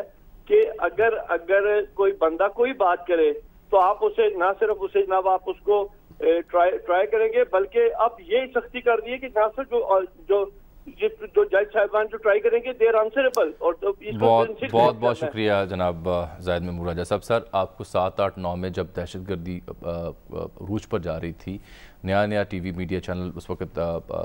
कि अगर कोई बंदा कोई बात करे तो आप उसे ना सिर्फ उसे ना आप उसको ट्राई करेंगे, बल्कि आप ये सख्ती कर दी है कि ना सिर्फ जो जज साहिबान जो ट्राई करेंगे देर आंसरेबल। और
बहुत शुक्रिया जनाब जाहिद महमूद राजा साहब। सर, आपको 7, 8, 9 में जब दहशतगर्दी रूज पर जा रही थी, नया टीवी मीडिया चैनल उस वक्त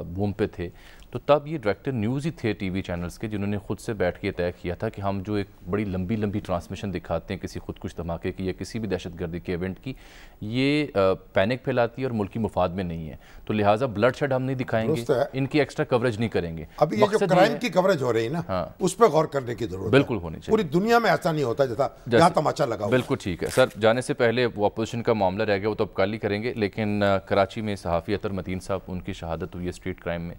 बूम पे थे, तो तब ये डायरेक्टर न्यूज़ ही थे टीवी चैनल्स के जिन्होंने खुद से बैठ के तय किया था कि हम जो एक बड़ी लंबी ट्रांसमिशन दिखाते हैं किसी खुदकुश धमाके की या किसी भी दहशतगर्दी के इवेंट की, ये पैनिक फैलाती है और मुल्की मुफाद में नहीं है, तो लिहाजा ब्लड शेड हम नहीं दिखाएंगे, इनकी एक्स्ट्रा कवरेज नहीं करेंगे।
अभी ये जो क्राइम की कवरेज हो रही है ना, उस पर गौर करने की जरूरत
बिल्कुल होनी चाहिए।
पूरी दुनिया में ऐसा नहीं होता जैसा यहाँ तमाचा लगा।
बिल्कुल ठीक है सर। जाने से पहले वो अपोजिशन का मामला रह गया, वो तो अब कल ही करेंगे, लेकिन कराची में सहाफ़ी अतर मतीन साहब, उनकी शहादत हुई है स्ट्रीट क्राइम में।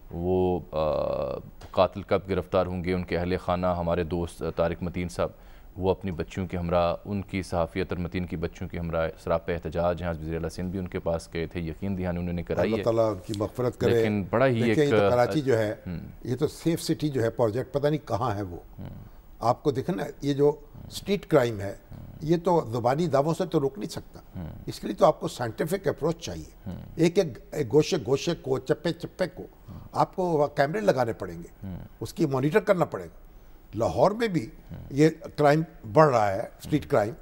वो कातिल कब गिरफ्तार होंगे, उनके अहले खाना हमारे दोस्त तारिक मतीन साहब, वो अपनी बच्चियों के हमरा, उनकी सहाफ़ी अतर मतीन की बच्चियों के हमरा सराप एहतजाज यहाँ वज़ीर सिंध भी उनके पास गए थे, यकीन दहानी उन्होंने कराई है,
अल्लाह उनकी मग़फ़िरत करे।
लेकिन बड़ा ही एक
तो कराची जो है ये तो सेफ सिटी जो है प्रोजेक्ट पता नहीं कहाँ है वो। आपको देखें ना, ये जो स्ट्रीट क्राइम है ये तो ज़ुबानी दावों से तो रोक नहीं सकता, इसके लिए तो आपको साइंटिफिक अप्रोच चाहिए। एक गोशे गोशे को, चप्पे चप्पे को आपको कैमरे लगाने पड़ेंगे, उसकी मॉनिटर करना पड़ेगा। लाहौर में भी ये क्राइम बढ़ रहा है, स्ट्रीट क्राइम,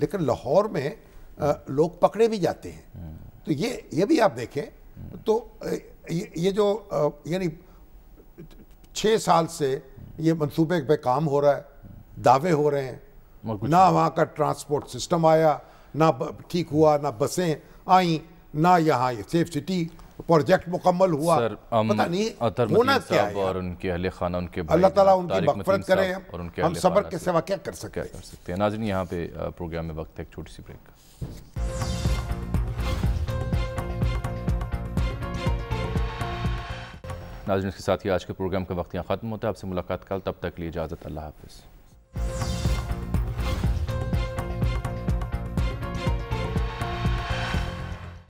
लेकिन लाहौर में लोग पकड़े भी जाते हैं। तो ये भी आप देखें तो ये जो यानी 6 साल से ये मंसूबे पे काम हो रहा है, दावे हो रहे हैं, ना वहाँ का ट्रांसपोर्ट सिस्टम आया, ना ठीक हुआ, ना बसें आई, ना यहाँ ये सेफ सिटी प्रोजेक्ट मुकम्मल हुआ।
सर,
पता नहीं होना क्या है
और उनके अहले खाना, उनके
अल्लाह ताला उनकी मग़फ़िरत करे। हम सब्र के सिवा क्या कर सकते
हैं। नाज़रीन, यहाँ पे प्रोग्राम में वक्त है एक छोटी सी ब्रेक का। नाज़रीन, इसके साथ ही आज के प्रोग्राम का वक्त यहाँ ख़त्म होता है। आपसे मुलाकात कल, तब तक के लिए इजाज़त, अल्लाह हाफ़िज़।